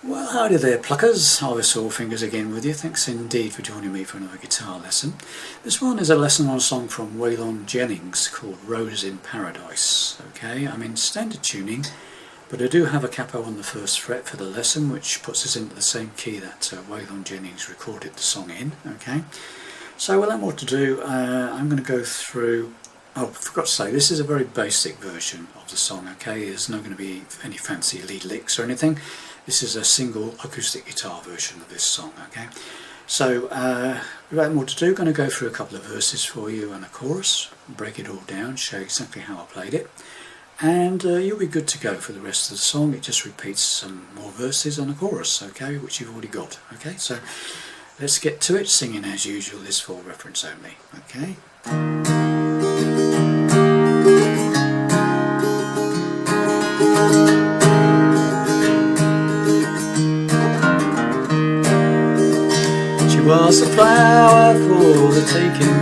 Well, howdy there pluckers, Oliver Sawfingers again with you. Thanks indeed for joining me for another guitar lesson. This one is a lesson on a song from Waylon Jennings called Rose in Paradise. Okay, I'm in standard tuning, but I do have a capo on the first fret for the lesson, which puts us into the same key that Waylon Jennings recorded the song in. Okay, so without more to do, I'm going to go through. Oh, I forgot to say, this is a very basic version of the song. Okay, there's not going to be any fancy lead licks or anything. This is a single acoustic guitar version of this song. Okay, so without more to do, I'm going to go through a couple of verses for you and a chorus, break it all down, show exactly how I played it, and you'll be good to go for the rest of the song. It just repeats some more verses and a chorus, okay, which you've already got. Okay, so let's get to it. Singing as usual is for reference only. Okay. She was a flower for the taking,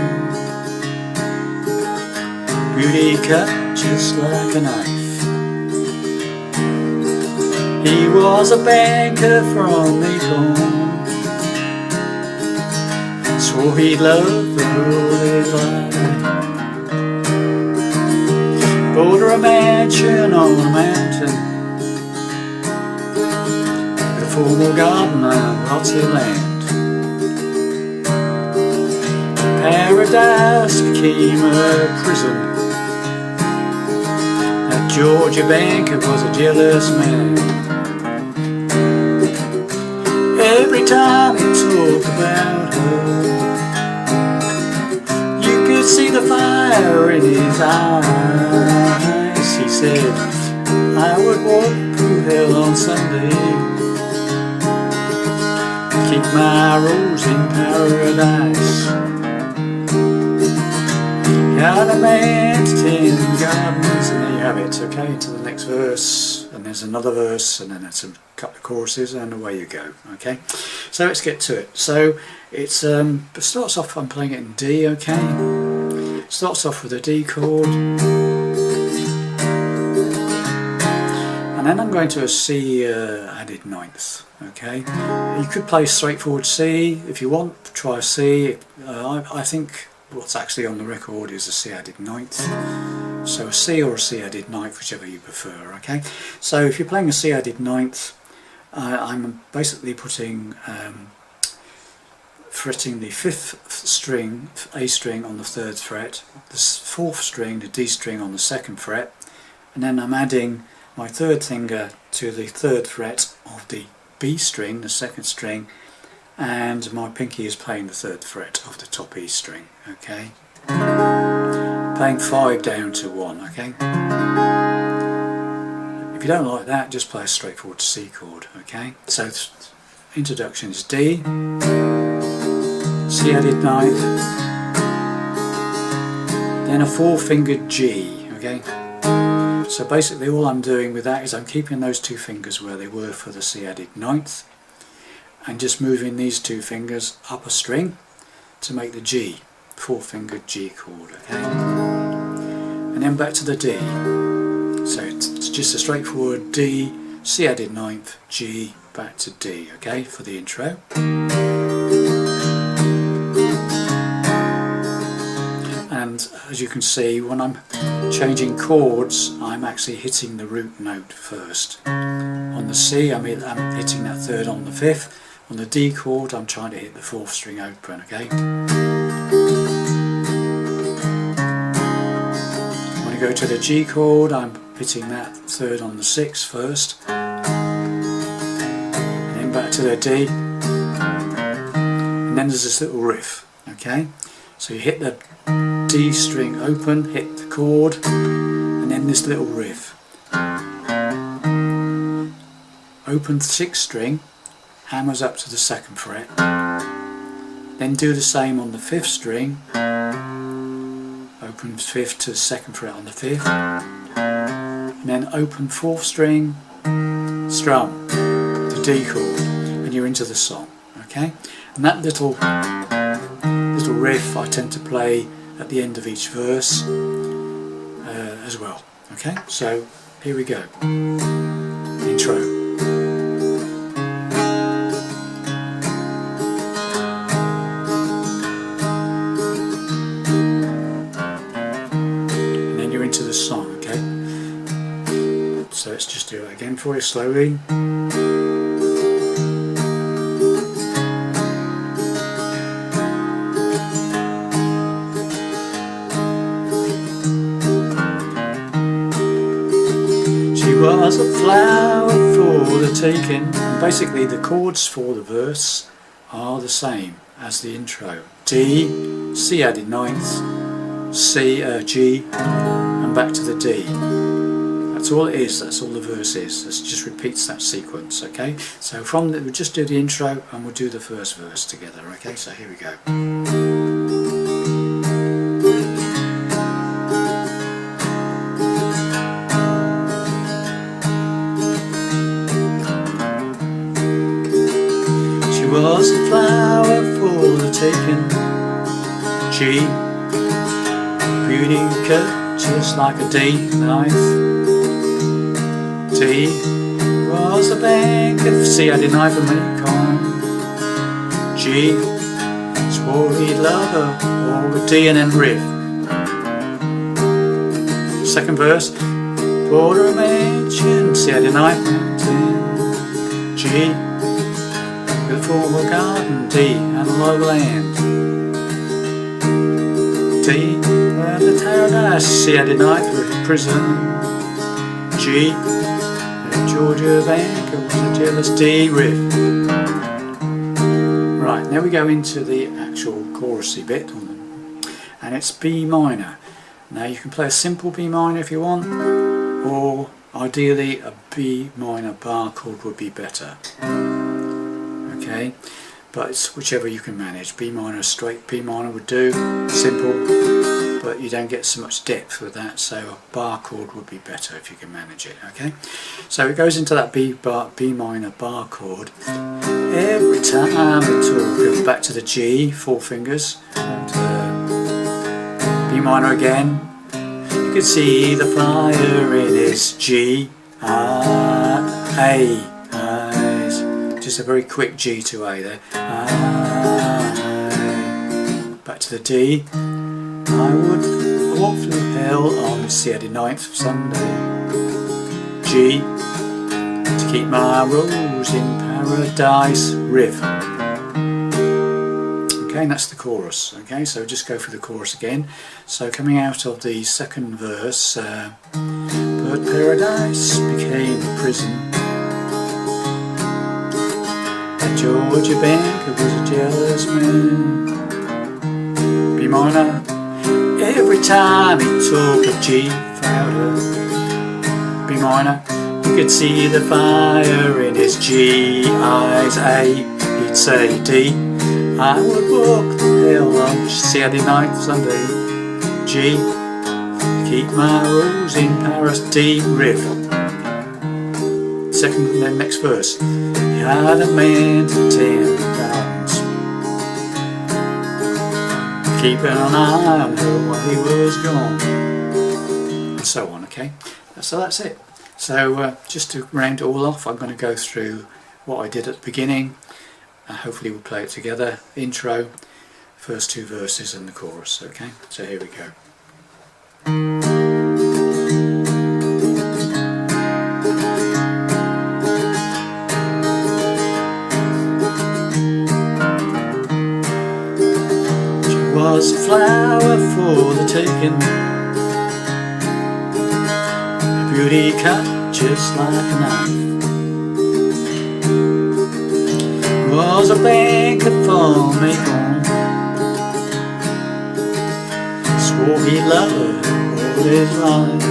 beauty cut just like a knife. He was a banker from Macon, swore he'd love the girl of his life. Bought her a mansion on a mountain with a formal garden and lots of land. Paradise became a prison. That Georgia banker was a jealous man. Every time he talked about her, you could see the fire in his eyes. He said, I would walk through hell on Sunday, keep my rose in paradise. Got a man to tend the gardens, and there you have it. Okay, to the next verse, and there's another verse, and then there's a couple of choruses, and away you go. Okay, so let's get to it. So it starts off, I'm playing it in D. Okay, starts off with a D chord, and then I'm going to a C added ninth. Okay, you could play straightforward C if you want. Try a C. I think what's actually on the record is a C added ninth, so a C or a C added ninth, whichever you prefer. Okay, so if you're playing a C added ninth, I'm basically putting fretting the 5th string, A string, on the 3rd fret, the 4th string, the D string, on the 2nd fret, and then I'm adding my 3rd finger to the 3rd fret of the B string, the 2nd string, and my pinky is playing the 3rd fret of the top E string. Okay, playing 5 down to 1. Okay, if you don't like that, just play a straightforward C chord. Okay, so introduction is D, C added ninth, then a 4-fingered G. Okay, so basically all I'm doing with that is I'm keeping those 2 fingers where they were for the C added ninth, and just moving these 2 fingers up a string to make the G, 4-fingered G chord. Okay, and then back to the D. So it's just a straightforward D, C added ninth, G, back to D. Okay, for the intro. And as you can see, when I'm changing chords, I'm actually hitting the root note first. On the C, I'm hitting that 3rd on the 5th. On the D chord, I'm trying to hit the 4th string open. Okay. When I go to the G chord, I'm hitting that 3rd on the 6th first, and then back to the D, and then there's this little riff. Okay, so you hit the D string open, hit the chord, and then this little riff. Open 6th string, hammers up to the 2nd fret, then do the same on the 5th string, open 5th to the 2nd fret on the 5th, and then open 4th string, strum, the D chord, and you're into the song. Okay, and that little riff I tend to play at the end of each verse as well. Okay, so here we go. Intro. for you slowly. She was a flower for the taking. And basically the chords for the verse are the same as the intro. D, C added ninth, C, G, and back to the D. That's all it is, that's all the verse is. It just repeats that sequence, okay? So from the, we'll just do the intro and we'll do the first verse together, okay? So here we go. She was a flower for the taking. G, beauty cut just like a D knife. D was a bank of C added knife and many coin. G swore he'd love her, or with D and then riff. Second verse, bought her a mansion, C added knife mountain. G with a formal garden, D and a lot of land. D and the paradise, C added knife with prison. G Georgia Bank, it was a jealous D riff. Right, now we go into the actual chorusy bit, and it's B minor. Now you can play a simple B minor if you want, or ideally a B minor bar chord would be better. Okay, but it's whichever you can manage. B minor, straight B minor would do, simple. But you don't get so much depth with that, so a bar chord would be better if you can manage it, okay? So it goes into that B minor bar chord. Every time we talk, back to the G, 4 fingers, and B minor again. You can see the fire in his G, A. Just a very quick G to A there. Back to the D. I would walk through hell on C added ninth of Sunday. G to keep my rose in paradise riff. Okay, and that's the chorus. Okay, so just go through the chorus again. So coming out of the second verse, but paradise became a prison. At Georgia Bank was a jealous man. B minor. Every time he talked of G flounder, B minor, you could see the fire in his G eyes. A, he'd say D. I would walk the hell on C added ninth Sunday. G, keep my rose in Paris. D riff. Second, then next verse. He had a man to tend the gardens, keeping an eye on her while he was gone, and so on. Okay, so that's it. So just to round it all off, I'm going to go through what I did at the beginning. Hopefully we'll play it together. Intro, first 2 verses and the chorus. Okay, so here we go. Was a flower for the taking, a beauty cut just like a knife. Was a banker for me home, swore he'd love her all his life.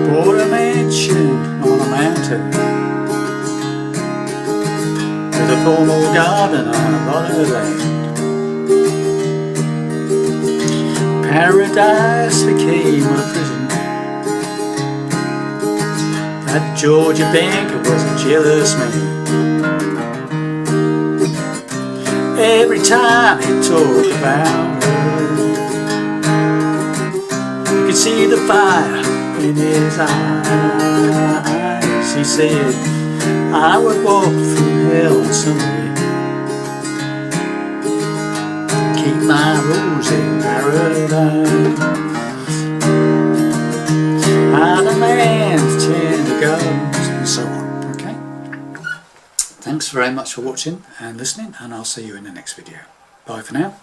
Bought a mansion on a mountain with a formal garden on a lot of land. Paradise became a prison. That Georgia banker was a jealous man. Every time he talked about her, you could see the fire in his eyes. He said, I would walk through hell someday, keep my rose in paradise. I'm a man Thanks very much for watching and listening, and I'll see you in the next video. Bye for now.